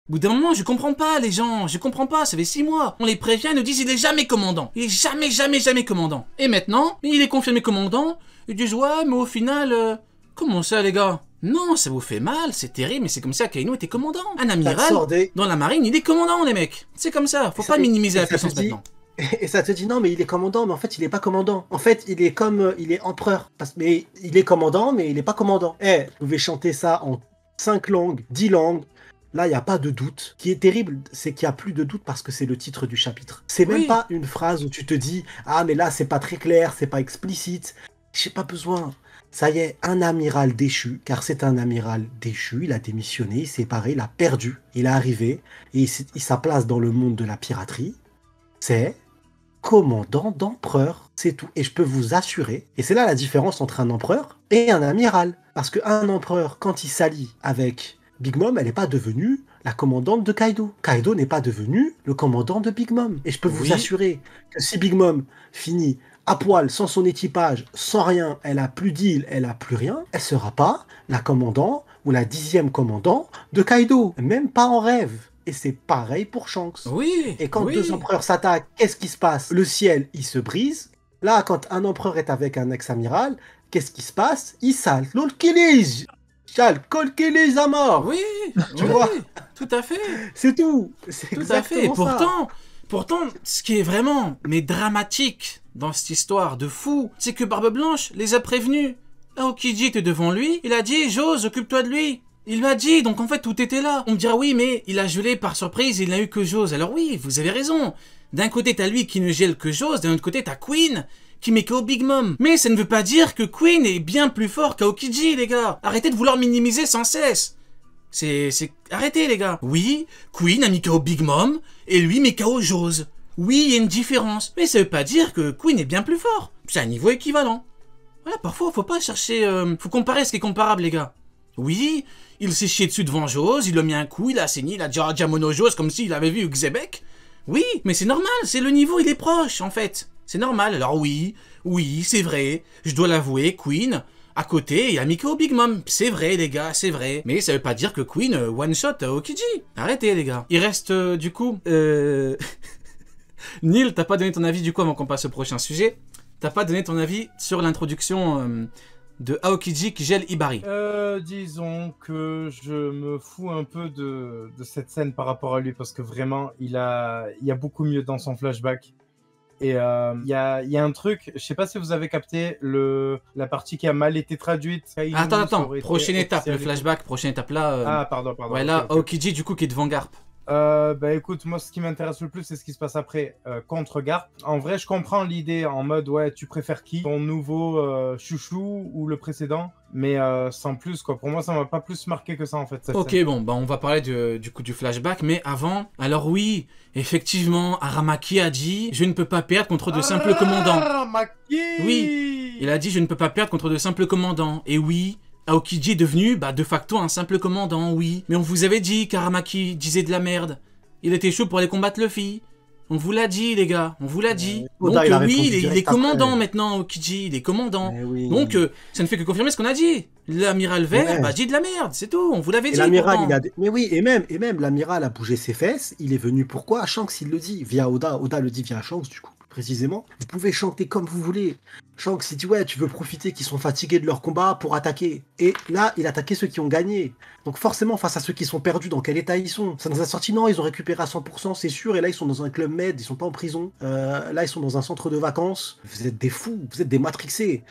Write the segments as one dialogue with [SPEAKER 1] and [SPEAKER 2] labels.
[SPEAKER 1] Au bout d'un moment, je comprends pas les gens, je comprends pas, ça fait 6 mois. On les prévient, ils nous disent il est jamais commandant. Il est jamais, jamais, jamais commandant. Et maintenant, il est confirmé commandant, ils disent ouais, mais au final, comment ça les gars? Non, ça vous fait mal, c'est terrible, mais c'est comme ça qu'Aino était commandant. Un amiral, dans la marine, il est commandant les mecs. C'est comme ça, faut pas minimiser la puissance maintenant.
[SPEAKER 2] Et ça te dit non, mais il est commandant, mais en fait il est pas commandant. En fait il est comme, il est empereur. Mais il est commandant, mais il est pas commandant. Eh, vous pouvez chanter ça en 5 langues, 10 langues. Là, il n'y a pas de doute. Ce qui est terrible, c'est qu'il n'y a plus de doute parce que c'est le titre du chapitre. C'est même pas une phrase où tu te dis « Ah, mais là, c'est pas très clair, c'est pas explicite. » J'ai pas besoin. Ça y est, un amiral déchu, car c'est un amiral déchu, il a démissionné, il s'est séparé, il a perdu. Il est arrivé, et sa place dans le monde de la piraterie, c'est commandant d'empereur. C'est tout. Et je peux vous assurer, et c'est là la différence entre un empereur et un amiral. Parce qu'un empereur, quand il s'allie avec Big Mom, elle n'est pas devenue la commandante de Kaido. Kaido n'est pas devenu le commandant de Big Mom. Et je peux vous assurer que si Big Mom finit à poil, sans son équipage, sans rien, elle a plus d'île, elle a plus rien, elle sera pas la commandant ou la 10e commandant de Kaido. Même pas en rêve. Et c'est pareil pour Shanks.
[SPEAKER 1] Oui.
[SPEAKER 2] Et quand deux empereurs s'attaquent, qu'est-ce qui se passe? Le ciel, il se brise. Là, quand un empereur est avec un ex-amiral, qu'est-ce qui se passe? Il salte l'Olkilige. Kolkilige à mort.
[SPEAKER 1] Oui,
[SPEAKER 2] tu vois?
[SPEAKER 1] Tout à fait.
[SPEAKER 2] C'est tout. C'est
[SPEAKER 1] tout à fait. Et
[SPEAKER 2] ça.
[SPEAKER 1] pourtant, ce qui est vraiment dramatique dans cette histoire de fou, c'est que Barbe Blanche les a prévenus. Aokiji était devant lui, il a dit « Jose, occupe-toi de lui ». Il m'a dit, donc en fait tout était là. On me dira oui, mais il a gelé par surprise, il n'a eu que Jose. Alors oui, vous avez raison. D'un côté t'as lui qui ne gèle que Jose, d'un autre côté t'as Queen qui met KO Big Mom. Mais ça ne veut pas dire que Queen est bien plus fort qu'Aokiji, les gars. Arrêtez de vouloir minimiser sans cesse. Arrêtez, les gars. Oui, Queen a mis KO Big Mom, et lui met KO Jose. Oui, il y a une différence. Mais ça veut pas dire que Queen est bien plus fort. C'est un niveau équivalent. Voilà, parfois, faut pas chercher... faut comparer ce qui est comparable, les gars. Oui, il s'est chié dessus devant Jose, il lui a mis un coup, il a saigné, il a dit « Ah, Diamono Jose » comme s'il avait vu Xebec. Oui, mais c'est normal, c'est le niveau, il est proche, en fait. C'est normal, alors oui, c'est vrai, je dois l'avouer, Queen, à côté, il a mis KO Big Mom. C'est vrai, les gars, c'est vrai. Mais ça veut pas dire que Queen one-shot Aokiji. Arrêtez, les gars. Il reste, du coup... Neil, t'as pas donné ton avis, du coup, avant qu'on passe au prochain sujet. T'as pas donné ton avis sur l'introduction... de Aokiji qui gèle Ibari.
[SPEAKER 3] Disons que je me fous un peu de cette scène par rapport à lui parce que vraiment, il y a beaucoup mieux dans son flashback. Et il y a un truc, je sais pas si vous avez capté la partie qui a mal été traduite.
[SPEAKER 1] Attends, prochaine étape, le flashback, prochaine étape là.
[SPEAKER 3] Ah, pardon.
[SPEAKER 1] Ouais, là, okay. Aokiji du coup qui est devant Garp.
[SPEAKER 3] Bah écoute, moi ce qui m'intéresse le plus c'est ce qui se passe après contre Garp. En vrai je comprends l'idée en mode ouais tu préfères qui? Ton nouveau chouchou ou le précédent? Mais sans plus quoi, pour moi ça m'a pas plus marqué que ça en fait.
[SPEAKER 1] Ok scène. Bon bah on va parler du coup du flashback mais avant, alors oui, effectivement Aramaki a dit je ne peux pas perdre contre de simples commandants.
[SPEAKER 3] Aramaki.
[SPEAKER 1] Oui, il a dit je ne peux pas perdre contre de simples commandants et oui. Aokiji est devenu, de facto, un simple commandant, oui. Mais on vous avait dit qu'Aramaki disait de la merde. Il était chaud pour aller combattre Luffy. On vous l'a dit, les gars. On vous l'a dit. Donc oui, il est commandant maintenant, Aokiji. Il est commandant.
[SPEAKER 2] Oui.
[SPEAKER 1] Donc, ça ne fait que confirmer ce qu'on a dit. L'amiral vert, dit de la merde, c'est tout. On vous l'avait dit.
[SPEAKER 2] L'amiral, mais oui, et même l'amiral a bougé ses fesses. Il est venu pourquoi? Shanks, il le dit. Via Oda. Oda le dit via Shanks, du coup. Précisément, vous pouvez chanter comme vous voulez. Shanks, il dit ouais, tu veux profiter qu'ils sont fatigués de leur combat pour attaquer. Et là, il attaquait ceux qui ont gagné. Donc forcément, face à ceux qui sont perdus, dans quel état ils sont? Ça nous a sorti, non, ils ont récupéré à 100%, c'est sûr. Et là, ils sont dans un club med, ils sont pas en prison. Là, ils sont dans un centre de vacances. Vous êtes des fous, vous êtes des matrixés.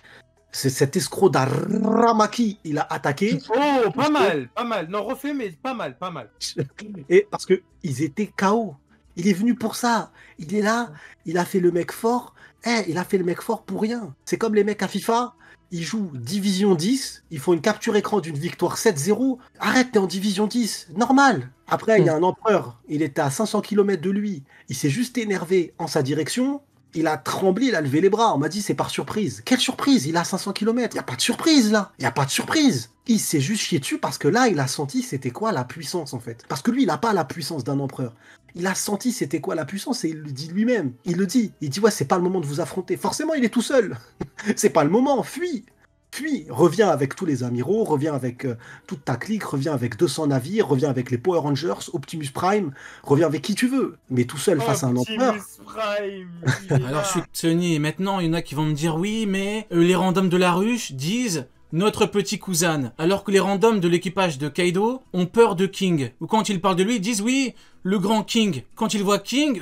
[SPEAKER 2] C'est cet escroc d'Aramaki, il a attaqué.
[SPEAKER 3] Oh, pas mal. Non, refais, mais pas mal.
[SPEAKER 2] Et parce que ils étaient KO. Il est venu pour ça. Il est là, il a fait le mec fort. Il a fait le mec fort pour rien. C'est comme les mecs à FIFA, ils jouent Division 10, ils font une capture écran d'une victoire 7-0. Arrête, t'es en Division 10, normal. Après, il y a un empereur, il était à 500 km de lui. Il s'est juste énervé en sa direction. Il a tremblé, il a levé les bras. On m'a dit c'est par surprise. Quelle surprise? Il a 500 km. Il n'y a pas de surprise là. Il n'y a pas de surprise. Il s'est juste chié dessus parce que là, il a senti c'était quoi la puissance en fait. Parce que lui, il n'a pas la puissance d'un empereur. Il a senti c'était quoi la puissance et il le dit lui-même. Il le dit. Il dit ouais, c'est pas le moment de vous affronter. Forcément, il est tout seul. C'est pas le moment. Fuis. Puis, reviens avec tous les amiraux, reviens avec toute ta clique, reviens avec 200 navires, reviens avec les Power Rangers, Optimus Prime, reviens avec qui tu veux. Mais tout seul face à un empereur.
[SPEAKER 3] Optimus Prime,
[SPEAKER 1] Alors je suis Sony, et maintenant il y en a qui vont me dire oui, mais les randoms de la ruche disent notre petit cousin, alors que les randoms de l'équipage de Kaido ont peur de King. Ou quand ils parlent de lui, ils disent oui, le grand King. Quand ils voient Queen,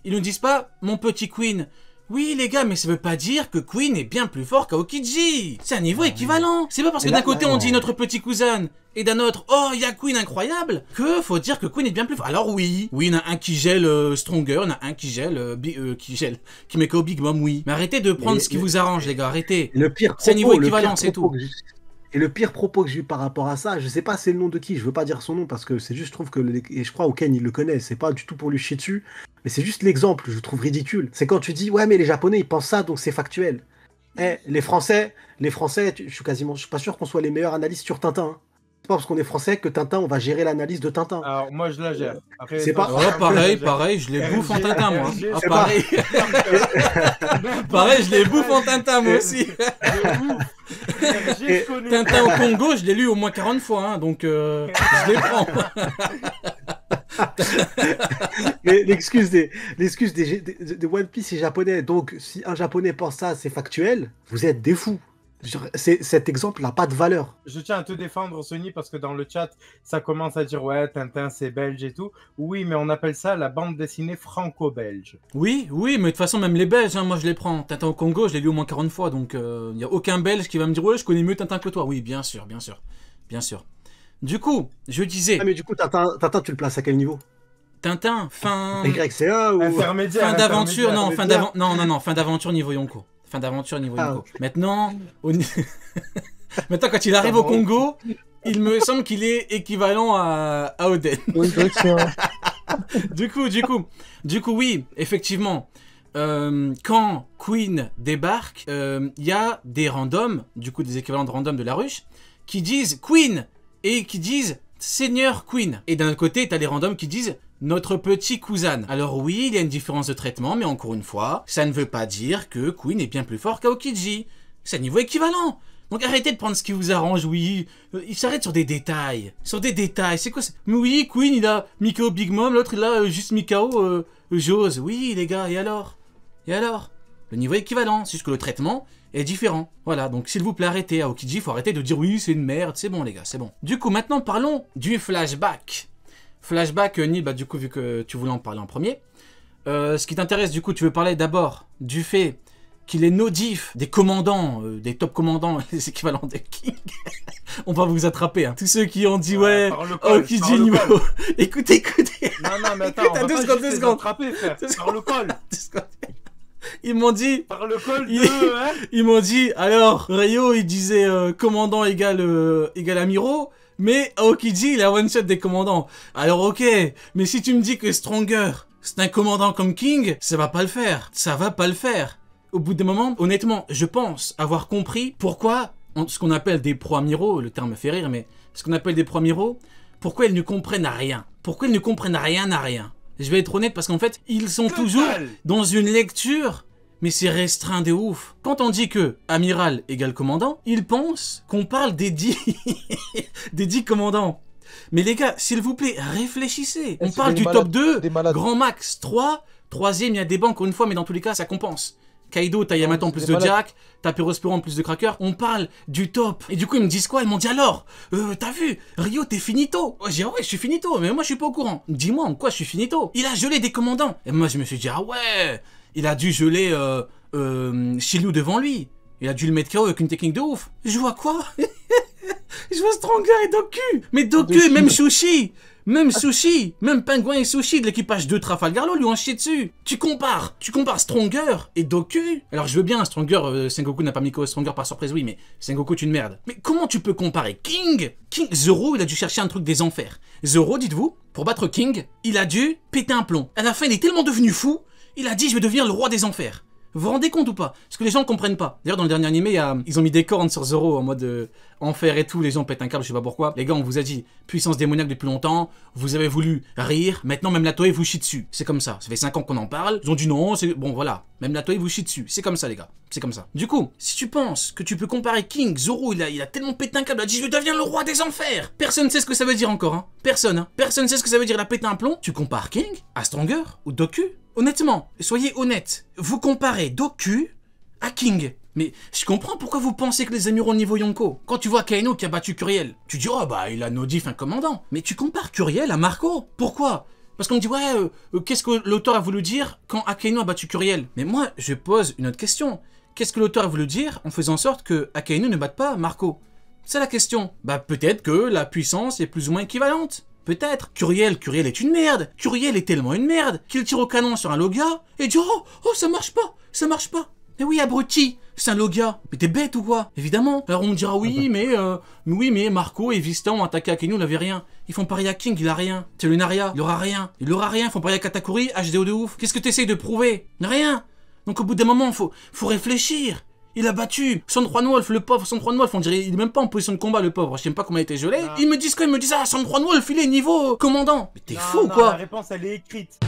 [SPEAKER 1] ils ne disent pas mon petit Queen. Oui les gars, mais ça veut pas dire que Queen est bien plus fort qu'Aokiji. C'est un niveau équivalent. C'est pas parce que d'un côté on dit notre petit cousin et d'un autre oh il y a Queen incroyable que faut dire que Queen est bien plus fort. Alors oui, il y en a un qui gèle Stronger, il y en a un qui gèle qui met KO Big Mom, oui. Mais arrêtez de prendre ce qui vous arrange les gars, arrêtez.
[SPEAKER 2] Le pire
[SPEAKER 1] c'est un niveau équivalent, c'est tout.
[SPEAKER 2] Et le pire propos que j'ai eu par rapport à ça, je sais pas c'est le nom de qui, je veux pas dire son nom parce que c'est juste, je trouve que, et je crois Oken il le connaît, c'est pas du tout pour lui chier dessus, mais c'est juste l'exemple, je trouve ridicule. C'est quand tu dis, ouais mais les Japonais ils pensent ça donc c'est factuel. Les Français, je suis pas sûr qu'on soit les meilleurs analystes sur Tintin. Hein. C'est pas parce qu'on est français que Tintin, on va gérer l'analyse de Tintin.
[SPEAKER 3] Alors moi je la gère. Après,
[SPEAKER 2] c'est pas...
[SPEAKER 1] Oh, pareil, je les bouffe en Tintin moi. Ah, pareil. Pareil, je les bouffe en Tintin moi aussi. Tintin au Congo, je l'ai lu au moins 40 fois, hein, donc je les prends.
[SPEAKER 2] Mais l'excuse des One Piece et japonais, donc si un japonais pense ça, c'est factuel, vous êtes des fous. Cet exemple n'a pas de valeur.
[SPEAKER 3] Je tiens à te défendre, Sony, parce que dans le chat, ça commence à dire ouais, Tintin c'est belge et tout. Oui, mais on appelle ça la bande dessinée franco-belge.
[SPEAKER 1] Oui, mais de toute façon, même les Belges, hein, moi je les prends. Tintin au Congo, je l'ai lu au moins 40 fois, donc il n'y a aucun Belge qui va me dire ouais, je connais mieux Tintin que toi. Oui, bien sûr. Du coup, je disais...
[SPEAKER 2] Ah mais du coup, Tintin tu le places à quel niveau?
[SPEAKER 1] Tintin, fin...
[SPEAKER 2] YCA ou...
[SPEAKER 3] Intermédiaire.
[SPEAKER 1] Fin d'aventure, non, fin d'aventure niveau Yonko. Fin d'aventure niveau Yonko.
[SPEAKER 2] Okay.
[SPEAKER 1] Maintenant, quand il arrive au Congo, il me semble qu'il est équivalent à Oden.
[SPEAKER 4] Oui,
[SPEAKER 1] Du coup, oui, effectivement. Quand Queen débarque, il y a des randoms, du coup des équivalents de random de la ruche, qui disent Queen et qui disent Seigneur Queen. Et d'un autre côté, t'as les randoms qui disent notre petit cousin. Alors oui, il y a une différence de traitement, mais encore une fois, ça ne veut pas dire que Queen est bien plus fort qu'Aokiji. C'est un niveau équivalent. Donc arrêtez de prendre ce qui vous arrange, oui. Il s'arrête sur des détails. C'est quoi ça? Mais oui, Queen, il a Mikao Big Mom, l'autre, il a juste Mikao Jose. Oui, les gars, et alors? Le niveau est équivalent, c'est juste que le traitement est différent. Voilà, donc s'il vous plaît, arrêtez. Aokiji, faut arrêter de dire oui, c'est une merde. C'est bon, les gars, c'est bon. Du coup, maintenant, parlons du flashback. Flashback, Nil, bah du coup, vu que tu voulais en parler en premier. Ce qui t'intéresse, du coup, tu veux parler d'abord du fait qu'il est no-diff des commandants, des top commandants, les équivalents de King. On va vous attraper, hein. Tous ceux qui ont dit ouais, Aokiji niveau... Écoutez.
[SPEAKER 3] Non, mais attends, on va pas juste les attraper, frère. Par le col.
[SPEAKER 1] Ils m'ont dit...
[SPEAKER 3] Par le col de... hein.
[SPEAKER 1] Ils m'ont dit, alors, Ryo, il disait commandant égale Amiro, mais Aokiji, il a one-shot des commandants. Alors ok, mais si tu me dis que Stronger, c'est un commandant comme King, ça va pas le faire. Au bout d'un moment, honnêtement, je pense avoir compris pourquoi ce qu'on appelle des pro-amiraux, le terme me fait rire, mais ce qu'on appelle des pro-amiraux, pourquoi ils ne comprennent rien. À rien. Je vais être honnête parce qu'en fait, ils sont toujours dans une lecture, mais c'est restreint de ouf. Quand on dit que amiral égale commandant, ils pensent qu'on parle des 10 commandants. Mais les gars, s'il vous plaît, réfléchissez. On parle du top 2, grand max 3, troisième, il y a des bancs encore une fois, mais dans tous les cas, ça compense. Kaido, t'as Yamato en plus de Jack, t'as Perospero en plus de Cracker, on parle du top. Et du coup, ils me disent quoi? Ils m'ont dit alors, t'as vu, Ryo, t'es finito. J'ai dit, ah ouais, je suis finito, mais moi, je suis pas au courant. Dis-moi en quoi je suis finito. Il a gelé des commandants. Et moi, je me suis dit, ah ouais, il a dû geler Shiryu devant lui. Il a dû le mettre KO avec une technique de ouf. Je vois quoi? Je vois Stronger et Doku. Mais Doku, même Sushi. Même Sushi, même Pingouin et Sushi de l'équipage de Trafalgar Law lui ont chié dessus. Tu compares Stronger et Doku. Alors je veux bien, Stronger, Sengoku n'a pas mis Stronger par surprise, oui, mais Sengoku est une merde. Mais comment tu peux comparer King, Zoro, il a dû chercher un truc des enfers. Zoro, dites-vous, pour battre King, il a dû péter un plomb. À la fin, il est tellement devenu fou, il a dit je vais devenir le roi des enfers. Vous vous rendez compte ou pas? Parce que les gens ne comprennent pas. D'ailleurs, dans le dernier animé, ils ont mis des cornes sur Zoro en mode enfer et tout. Les gens pètent un câble, je sais pas pourquoi. Les gars, on vous a dit puissance démoniaque depuis longtemps. Vous avez voulu rire. Maintenant, même la Toei vous chie dessus. C'est comme ça. Ça fait 5 ans qu'on en parle. Ils ont dit non. Bon, voilà. Même la Toei vous chie dessus. C'est comme ça, les gars. C'est comme ça. Du coup, si tu penses que tu peux comparer King, Zoro, il a tellement pété un câble. Il a dit je deviens le roi des enfers. Personne ne sait ce que ça veut dire encore. Hein. Personne. Hein. Personne ne sait ce que ça veut dire. Il a pété un plomb. Tu compares King à Stronger ou Doku? Honnêtement, soyez honnête. Vous comparez Doku à King. Mais je comprends pourquoi vous pensez que les amis auront le niveau Yonko. Quand tu vois Kaino qui a battu Curiel, tu dis oh bah il a no diff un commandant. Mais tu compares Curiel à Marco. Pourquoi? Parce qu'on me dit ouais, qu'est-ce que l'auteur a voulu dire quand Akainu a battu Curiel? Mais moi, je pose une autre question. Qu'est-ce que l'auteur a voulu dire en faisant en sorte que Akainu ne batte pas Marco? C'est la question. Bah peut-être que la puissance est plus ou moins équivalente. Peut-être. Curiel est une merde. Curiel est tellement une merde qu'il tire au canon sur un Logia et dit oh ça marche pas, ça marche pas. Mais oui abruti, c'est un Logia. Mais t'es bête ou quoi? Évidemment. Alors on me dira oui mais Marco et Vista ont attaqué Akainu, il avait rien. Ils font pareil à King, il a rien. C'est Lunaria, il aura rien. Il aura rien, ils font pareil à Katakuri, HDO de ouf. Qu'est-ce que t'essayes de prouver? Rien. Donc au bout d'un moment, faut réfléchir. Il a battu Sandro Wolf, le pauvre Sandro Wolf, on dirait il est même pas en position de combat le pauvre, je sais même pas comment il a été gelé. Ils me disent quoi? Ils me disent ah Sandro Wolf il est niveau commandant. Mais t'es fou
[SPEAKER 3] non,
[SPEAKER 1] quoi?
[SPEAKER 3] La réponse elle est écrite.